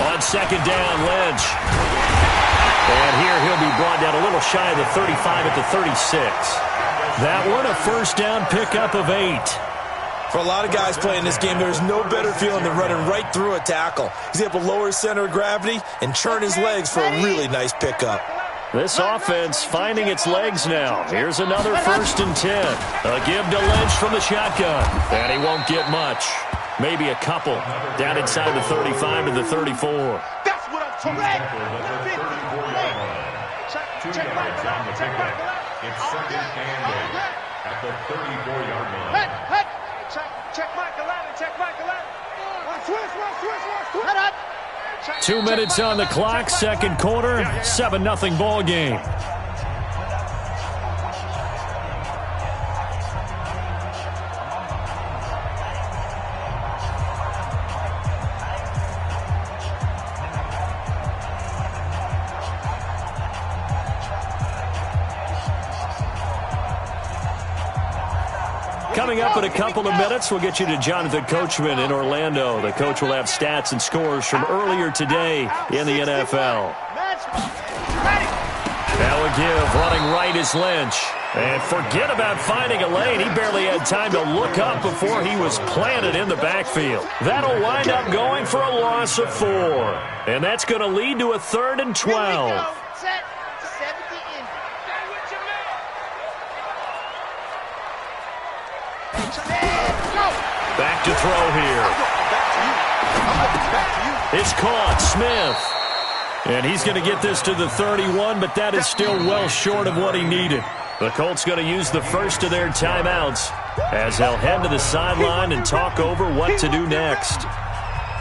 On second down, Lynch. And here he'll be brought down a little shy of the 35 at the 36. That one a first down pickup of 8. For a lot of guys playing this game, there's no better feeling than running right through a tackle. He's able to lower his center of gravity and turn his legs for a really nice pickup. This offense finding its legs now. Here's another 1st and 10. A give to Lynch from the shotgun. And he won't get much. Maybe a couple. Down inside the 35 to the 34. That's what I'm talking about. Check Michael out. It's second and 8 at the 34-yard line. Check Michael out. Check Michael out. Switch. 2 minutes on the clock, second quarter, 7-0 ball game. Coming up in a couple of minutes, we'll get you to Jonathan Coachman in Orlando. The coach will have stats and scores from earlier today in the NFL. Now a give, running right is Lynch. And forget about finding a lane. He barely had time to look up before he was planted in the backfield. That'll wind up going for a loss of 4. And that's going to lead to a 3rd and 12. Back to throw here. It's caught. Smith. And he's going to get this to the 31, but that is still well short of what he needed. The Colts going to use the first of their timeouts as they'll head to the sideline and talk over what to do next.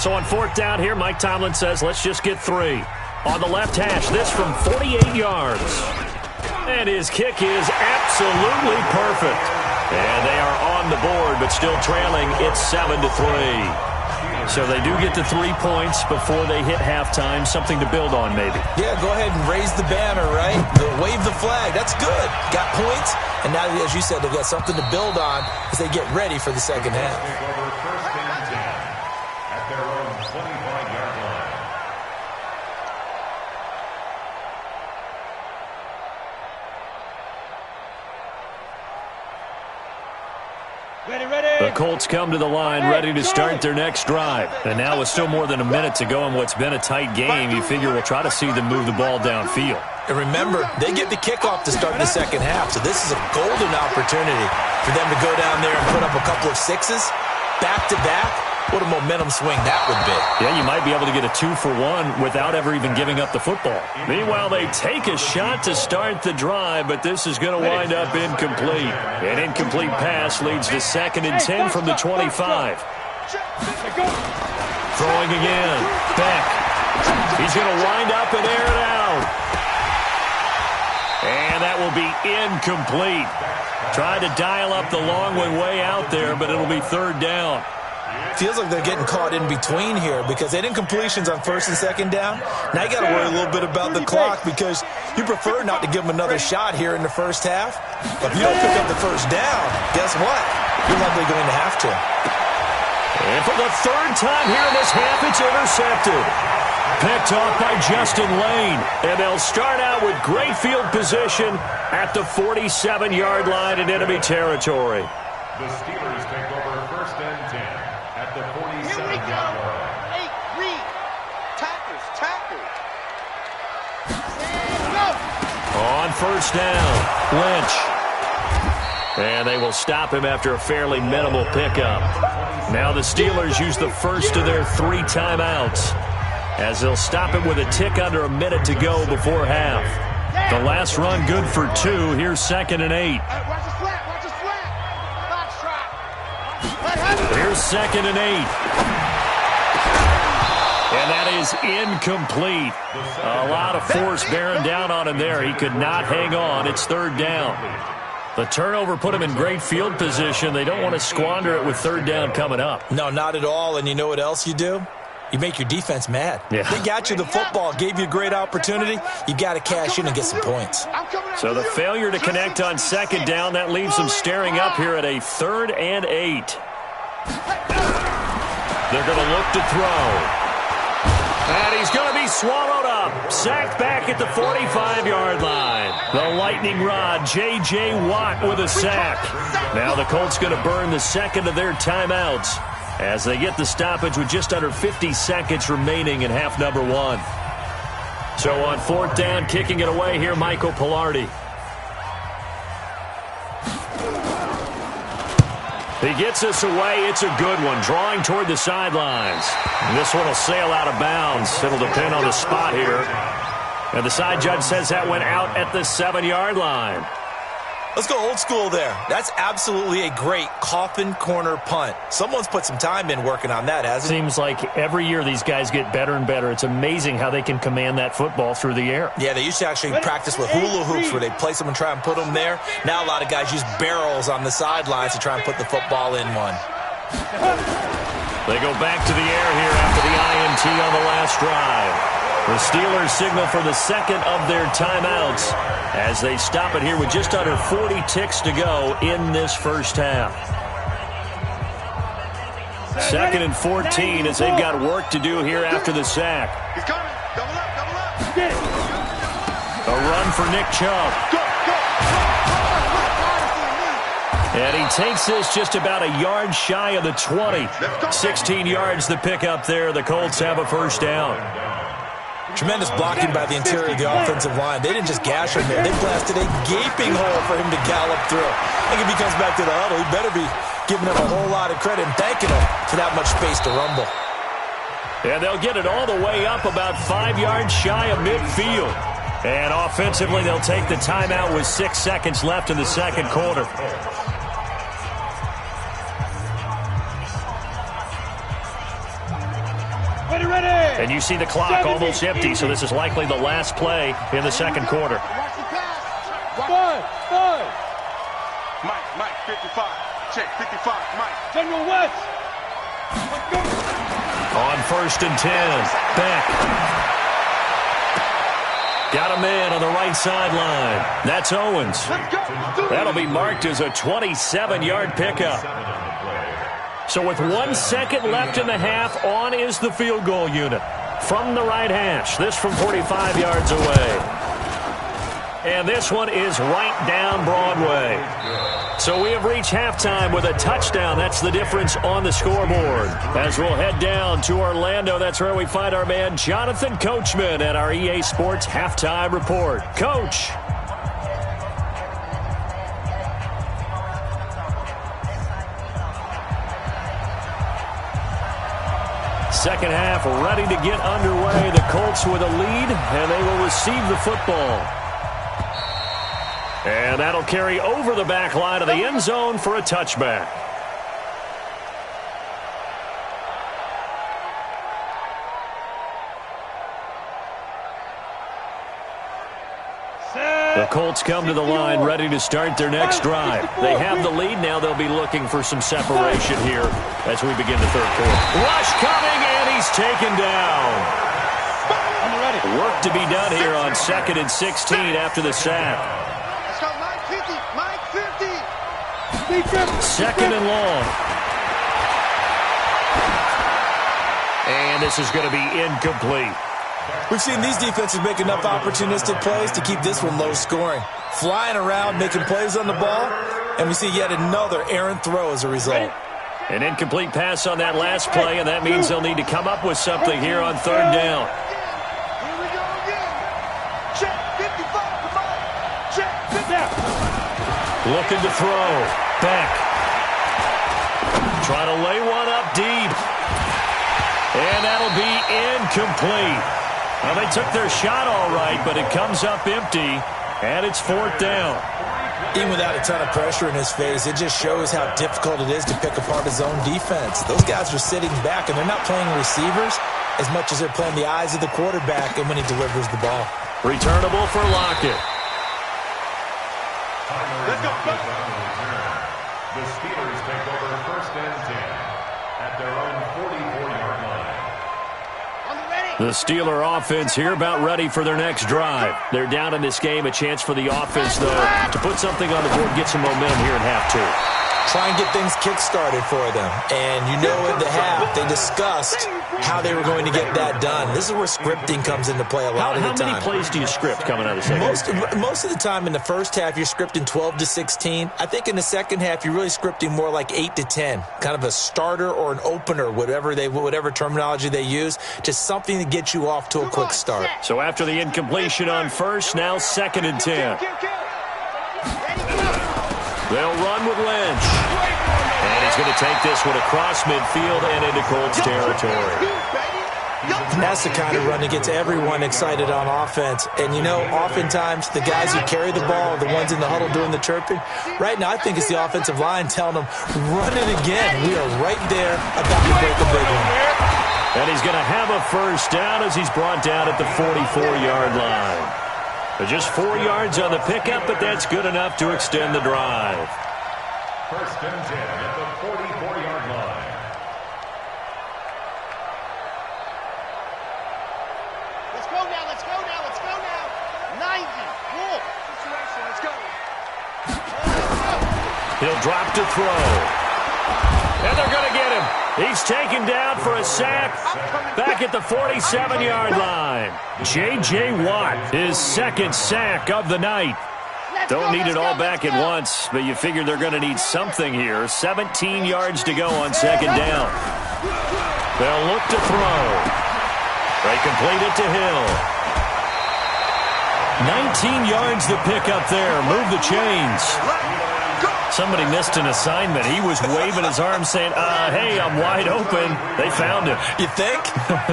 So on 4th down here, Mike Tomlin says, let's just get 3. On the left hash, this from 48 yards. And his kick is absolutely perfect. And they are on the board, but still trailing. It's 7-3. So they do get the 3 points before they hit halftime. Something to build on, maybe. Yeah, go ahead and raise the banner, right? Wave the flag. That's good. Got points. And now, as you said, they've got something to build on as they get ready for the second half. First and 10 at their own 25-yard line. The Colts come to the line ready to start their next drive. And now with still more than a minute to go in what's been a tight game, you figure we'll try to see them move the ball downfield. And remember, they get the kickoff to start the second half, so this is a golden opportunity for them to go down there and put up a couple of 6s back-to-back. What a momentum swing that would be. Yeah, you might be able to get a 2-for-1 without ever even giving up the football. Meanwhile, they take a shot to start the drive, but this is going to wind up incomplete. An incomplete pass leads to 2nd and 10 from the 25. Throwing again. Beck. He's going to wind up and air it out. And that will be incomplete. Tried to dial up the long way out there, but it'll be 3rd down. Feels like they're getting caught in between here because they didn't incompletions on 1st and 2nd down. Now you got to worry a little bit about the clock because you prefer not to give them another shot here in the first half. But if you don't pick up the 1st down, guess what? You're likely going to have to. And for the 3rd time here in this half, it's intercepted. Picked off by Justin Lane. And they'll start out with great field position at the 47-yard line in enemy territory. The Steelers take over 1st and 10 at the 47-yard line. Hey, Reed. Tackles. On 1st down, Lynch. And they will stop him after a fairly minimal pickup. Now the Steelers use the first of their 3 timeouts as they'll stop it with a tick under a minute to go before half. The last run good for 2. Here's 2nd and 8. Here's 2nd and 8. And that is incomplete. A lot of force bearing down on him there. He could not hang on. It's 3rd down. The turnover put him in great field position. They don't want to squander it with 3rd down coming up. No, not at all. And you know what else you do? You make your defense mad. Yeah. They got you the football, gave you a great opportunity. You got to cash in and get some points. So the failure to connect on 2nd down, that leaves them staring up here at a 3rd and 8. The They're going to look to throw. And he's going to be swallowed up. Sacked back at the 45-yard line. The lightning rod, J.J. Watt with a sack. Now the Colts going to burn the second of their timeouts as they get the stoppage with just under 50 seconds remaining in half number one. So on fourth down, kicking it away here, Michael Pilardi. He gets us away. It's a good one. Drawing toward the sidelines. And this one will sail out of bounds. It'll depend on the spot here. And the side judge says that went out at the 7-yard line. Let's go old school there. That's absolutely a great coffin corner punt. Someone's put some time in working on that, hasn't it? Seems like every year these guys get better and better. It's amazing how they can command that football through the air. Yeah, they used to actually practice with hula hoops where they place them and try and put them there. Now a lot of guys use barrels on the sidelines to try and put the football in one. They go back to the air here after the INT on the last drive. The Steelers signal for the second of their timeouts as they stop it here with just under 40 ticks to go in this first half. 2nd and 14 as they've got work to do here after the sack. He's coming. Double up, double up. A run for Nick Chubb. And he takes this just about a yard shy of the 20. 16 yards the pick up there. The Colts have a first down. Tremendous blocking by the interior of the offensive line. They didn't just gash him there. They blasted a gaping hole for him to gallop through. I think if he comes back to the huddle, he better be giving him a whole lot of credit and thanking him for that much space to rumble. And they'll get it all the way up about 5 yards shy of midfield. And offensively, they'll take the timeout with 6 seconds left in the second quarter. And you see the clock almost empty, so this is likely the last play in the second quarter. Mike, 55. Check, 55, Mike. General West. On 1st and 10, Beck. Got a man on the right sideline. That's Owens. That'll be marked as a 27-yard pickup. So with 1 second left in the half, on is the field goal unit. From the right hash, this from 45 yards away. And this one is right down Broadway. So we have reached halftime with a touchdown. That's the difference on the scoreboard. As we'll head down to Orlando, that's where we find our man Jonathan Coachman at our EA Sports Halftime Report. Coach. Second half ready to get underway. The Colts with a lead, and they will receive the football. And that'll carry over the back line of the end zone for a touchback. The Colts come to the line ready to start their next drive. They have the lead. Now they'll be looking for some separation here as we begin the third quarter. Rush coming, and he's taken down. Work to be done here on 2nd and 16 after the sack. Let's go, Mike 50. Mike 50. 2nd and long. And this is going to be incomplete. We've seen these defenses make enough opportunistic plays to keep this one low scoring. Flying around, making plays on the ball, and we see yet another errant throw as a result. An incomplete pass on that last play, and that means they'll need to come up with something here on 3rd down. Here we go again. Check 55, come on. Check 50. Looking to throw. Beck. Trying to lay one up deep. And that'll be incomplete. Well, they took their shot all right, but it comes up empty, and it's 4th down. Even without a ton of pressure in his face, it just shows how difficult it is to pick apart his own defense. Those guys are sitting back, and they're not playing receivers as much as they're playing the eyes of the quarterback and when he delivers the ball. Returnable for Lockett. Let's go. The Steelers take over 1st and 10 at their own 44-yard line. The Steeler offense here about ready for their next drive. They're down in this game. A chance for the offense, though, to put something on the board, get some momentum here in half two. try and get things kick-started for them. And you know in the half, they discussed how they were going to get that done. This is where scripting comes into play a lot of the time. How many plays do you script coming out of the second? Most of the time in the first half, you're scripting 12 to 16. I think in the second half, you're really scripting more like 8 to 10, kind of a starter or an opener, whatever terminology they use, just something to get you off to a quick start. So after the incompletion on first, now 2nd and 10. They'll run with Lynch. And he's going to take this one across midfield and into Colts territory. That's the kind of run that gets everyone excited on offense. And, you know, oftentimes the guys who carry the ball are the ones in the huddle doing the chirping. Right now, I think it's the offensive line telling them, run it again. We are right there about to break a big one. And he's going to have a first down as he's brought down at the 44-yard line. Just 4 yards on the pickup, but that's good enough to extend the drive. 1st and 10 at the 44-yard line. Let's go now, let's go now, let's go now. 90, wolf. Situation, let's go. He'll drop to throw. And they're going to get him. He's taken down for a sack back at the 47-yard line. J.J. Watt, his 2nd sack of the night. Don't need it all back at once, but you figure they're going to need something here. 17 yards to go on 2nd down. They'll look to throw. They complete it to Hill. 19 yards to pick up there. Move the chains. Somebody missed an assignment. He was waving his arms saying, hey, I'm wide open. They found him. You think?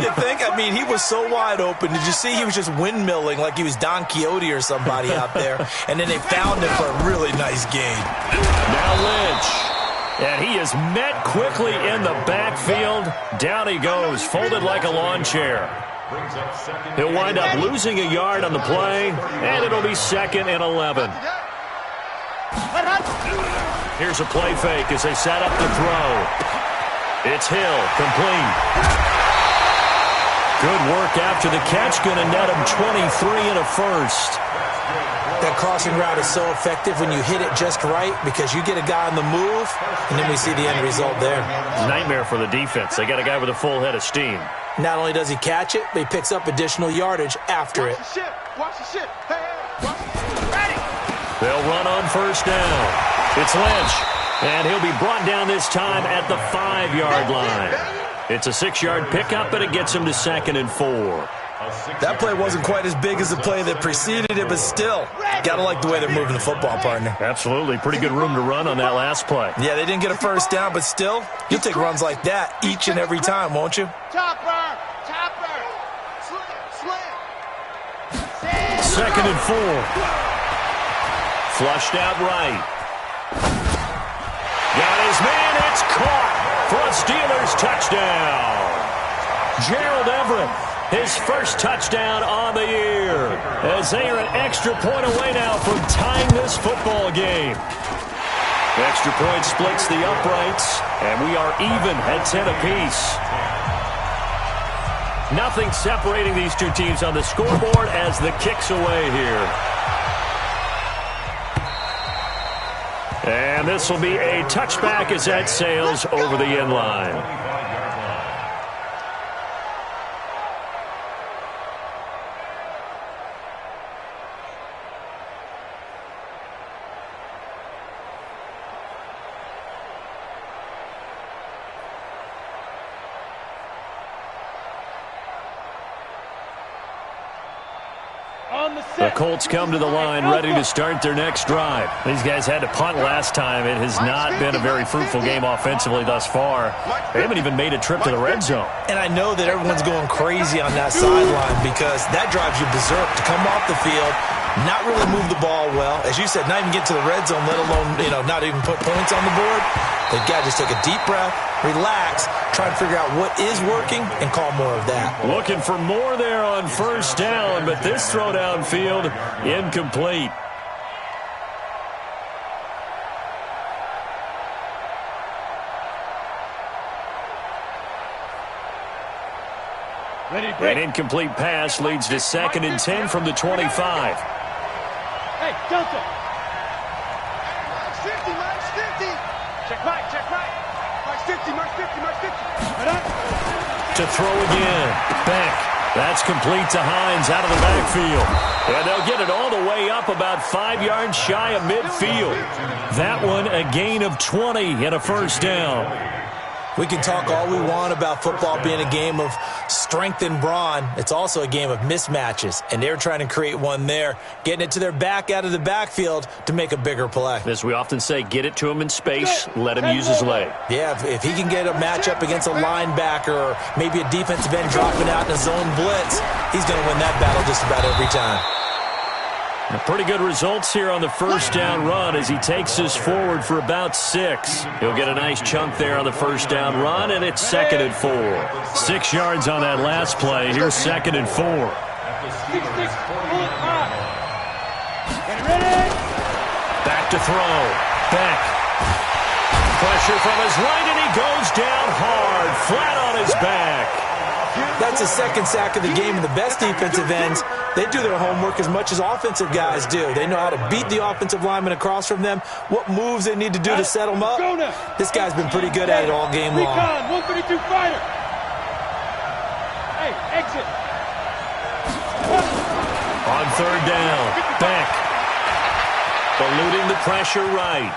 You think? I mean, he was so wide open. Did you see he was just windmilling like he was Don Quixote or somebody out there? And then they found him for a really nice gain. Now Lynch. And he is met quickly in the backfield. Down he goes, folded like a lawn chair. He'll wind up losing a yard on the play, and it'll be 2nd and 11. Here's a play fake as they set up to throw. It's Hill, complete. Good work after the catch, going to net him 23 and a first. That crossing route is so effective when you hit it just right because you get a guy on the move, and then we see the end result there. Nightmare for the defense. They got a guy with a full head of steam. Not only does he catch it, but he picks up additional yardage after it. Watch the shit. Hey, watch the shit. Ready. They'll run on first down. It's Lynch, and he'll be brought down this time at the 5-yard line. It's a 6-yard pickup, but it gets him to 2nd and 4. That play wasn't quite as big as the play that preceded it, but still, got to like the way they're moving the football, partner. Absolutely. Pretty good room to run on that last play. Yeah, they didn't get a first down, but still, you'll take runs like that each and every time, won't you? Topper. 2nd and 4. Flushed out right. Got his man. It's caught for a Steelers touchdown. Gerald Everett, his first touchdown on the year, as they are an extra point away now from tying this football game. Extra point splits the uprights, and we are even at 10 apiece. Nothing separating these two teams on the scoreboard as the kick's away here. And this will be a touchback as that sails over the end line. The Colts come to the line ready to start their next drive. These guys had to punt last time. It has not been a very fruitful game offensively thus far. They haven't even made a trip to the red zone. And I know that everyone's going crazy on that sideline because that drives you berserk to come off the field, not really move the ball well. As you said, not even get to the red zone, let alone, not even put points on the board. They've got to just take a deep breath, relax, try and figure out what is working, and call more of that. Looking for more there on first down, but this throw downfield, incomplete. An incomplete pass leads to 2nd and 10 from the 25. Hey, Delta. Max 50, Max 50. Check right, check right. March 50, march 50, march 50. Right on. To throw again. Beck. That's complete to Hines out of the backfield. And they'll get it all the way up about 5 yards shy of midfield. That one a gain of 20 and a first down. We can talk all we want about football being a game of strength and brawn. It's also a game of mismatches, and they're trying to create one there, getting it to their back out of the backfield to make a bigger play. As we often say, get it to him in space, let him use his leg. Yeah, if he can get a matchup against a linebacker or maybe a defensive end dropping out in a zone blitz, he's going to win that battle just about every time. Pretty good results here on the first down run as he takes us forward for about 6. He'll get a nice chunk there on the first down run, and it's 2nd and 4. 6 yards on that last play. Here's 2nd and 4. Back to throw. Beck. Pressure from his right, and he goes down hard, flat on his back. That's his 2nd sack of the game, and the best defensive ends, they do their homework as much as offensive guys do. They know how to beat the offensive lineman across from them, what moves they need to do to set them up. This guy's been pretty good at it all game long. 132 fighter. Hey, exit. On 3rd down, Beck. Eluding the pressure right.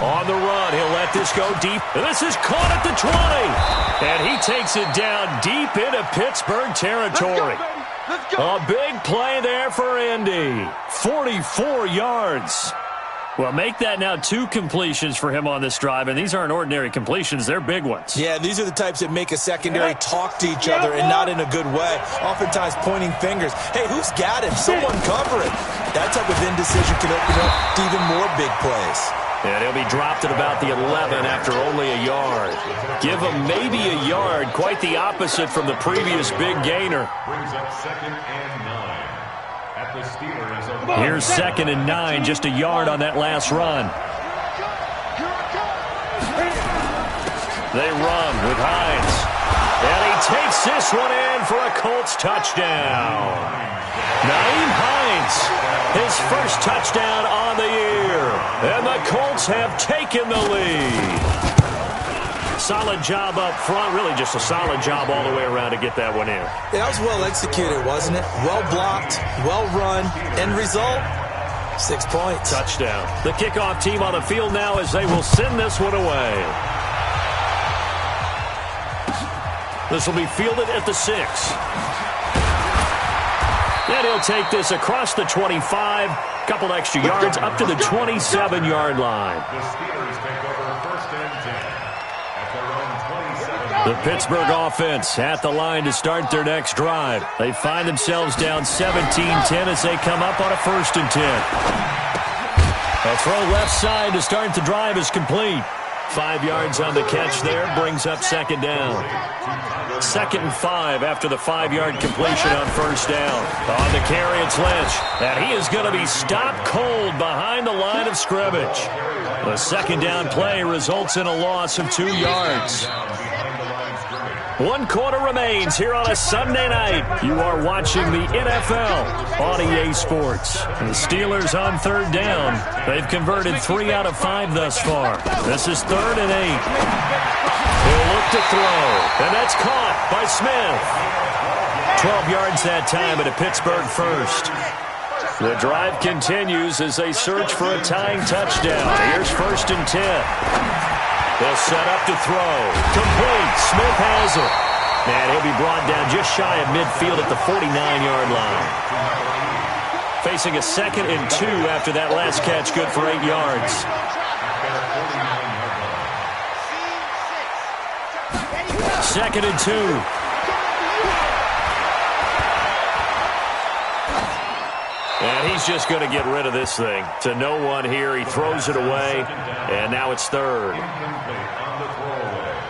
On the run, he'll let this go deep. And this is caught at the 20. And he takes it down deep into Pittsburgh territory. Let's go. A big play there for Indy. 44 yards. Well, make that now 2 completions for him on this drive, and these aren't ordinary completions. They're big ones. Yeah, these are the types that make a secondary talk to each other and not in a good way, oftentimes pointing fingers. Hey, who's got him? Someone cover it. That type of indecision can open up to even more big plays. And he'll be dropped at about the 11 after only a yard. Give him maybe a yard, quite the opposite from the previous big gainer. Brings up 2nd and 9 at the Steelers. Here's 2nd and 9, just a yard on that last run. They run with Hines. And he takes this one in for a Colts touchdown. Nyheim Hines, his first touchdown on the year. And the Colts have taken the lead. Solid job up front, really just a solid job all the way around to get that one in. That was well executed, wasn't it? Well blocked, well run. End result, 6 points. Touchdown. The kickoff team on the field now as they will send this one away. This will be fielded at the 6. And he'll take this across the 25. Couple extra yards up to the 27-yard line. The Steelers take over 1st and 10 at their own 27. The Pittsburgh offense at the line to start their next drive. They find themselves down 17-10 as they come up on a 1st and 10. A throw left side to start the drive is complete. 5 yards on the catch there, brings up 2nd down. 2nd and 5 after the 5-yard completion on 1st down. On the carry, it's Lynch. And he is going to be stopped cold behind the line of scrimmage. The 2nd down play results in a loss of 2 yards. 1 quarter remains here on a Sunday night. You are watching the NFL on EA Sports. The Steelers on 3rd down. They've converted 3 out of 5 thus far. This is 3rd and 8. He'll look to throw, and that's caught by Smith. 12 yards that time at a Pittsburgh first. The drive continues as they search for a tying touchdown. Here's 1st and 10. They'll set up to throw. Complete. Smith has it. And he'll be brought down just shy of midfield at the 49-yard line. Facing a 2nd and 2 after that last catch, good for 8 yards. 2nd and 2. And he's just going to get rid of this thing. To no one here. He throws it away. And now it's 3rd.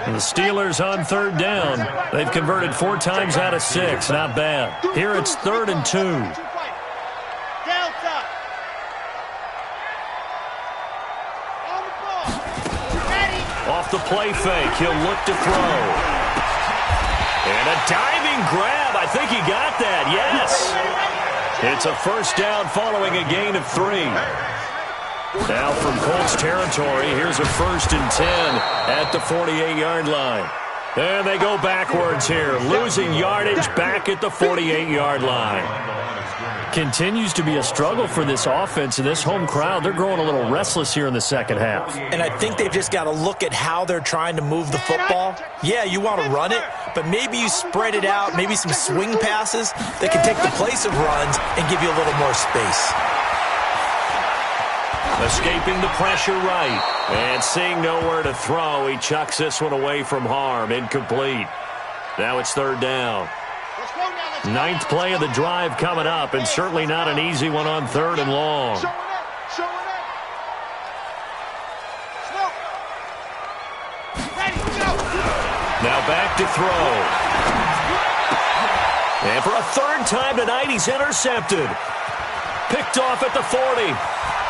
The Steelers on 3rd down. They've converted 4 times out of 6. Not bad. Here it's 3rd and 2. Off the play fake. He'll look to throw. And a diving grab. I think he got that. Yes. It's a 1st down following a gain of 3. Now from Colts territory, here's a 1st and 10 at the 48-yard line. And they go backwards here, losing yardage back at the 48-yard line. Continues to be a struggle for this offense and this home crowd. They're growing a little restless here in the second half. And I think they've just got to look at how they're trying to move the football. Yeah, you want to run it, but maybe you spread it out, maybe some swing passes that can take the place of runs and give you a little more space. Escaping the pressure right. And seeing nowhere to throw, he chucks this one away from harm. Incomplete. Now it's 3rd down. 9th play of the drive coming up, and certainly not an easy one on 3rd and long. Now back to throw. And for a 3rd time tonight, he's intercepted. Picked off at the 40.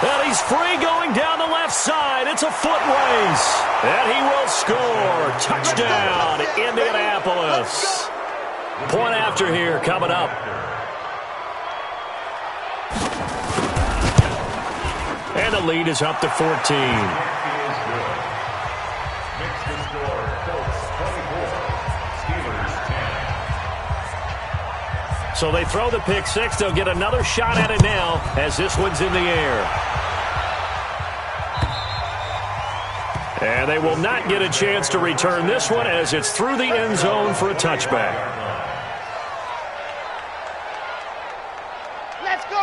And he's free going down the left side. It's a foot race. And he will score. Touchdown, Indianapolis. Point after here coming up. And the lead is up to 14. So they throw the pick six. They'll get another shot at it now as this one's in the air. And they will not get a chance to return this one as it's through the end zone for a touchback.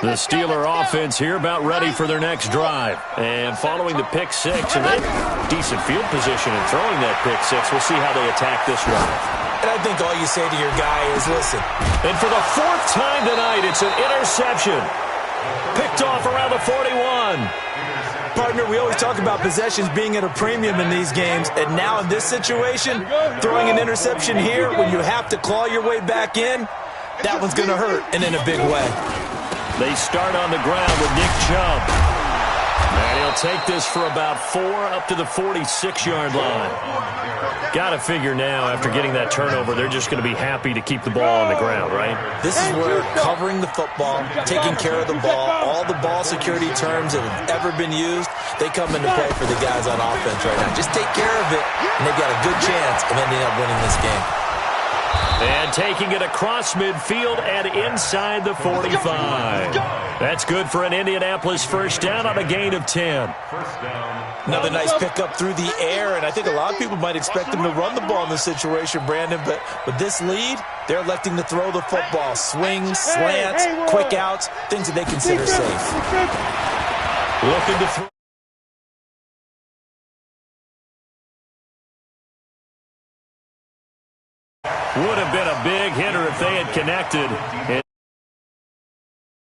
The Steeler offense here about ready for their next drive. And following the pick six, and they have decent field position in throwing that pick six. We'll see how they attack this drive. And I think all you say to your guy is, listen. And for the 4th time tonight, it's an interception. Picked off around the 41. Partner, we always talk about possessions being at a premium in these games, and now in this situation, throwing an interception here when you have to claw your way back in, that one's going to hurt, and in a big way. They start on the ground with Nick Chubb. And he'll take this for about 4 up to the 46-yard line. Got to figure now, after getting that turnover, they're just going to be happy to keep the ball on the ground, right? This is where covering the football, taking care of the ball, all the ball security terms that have ever been used, they come into play for the guys on offense right now. Just take care of it, and they've got a good chance of ending up winning this game. And taking it across midfield and inside the 45. That's good for an Indianapolis first down on a gain of 10. Another nice pickup through the air, and I think a lot of people might expect them to run the ball in this situation, Brandon, but with this lead, they're electing to throw the football. Swings, slants, quick outs, things that they consider safe. Looking to throw. Would have been a big hitter if they had connected.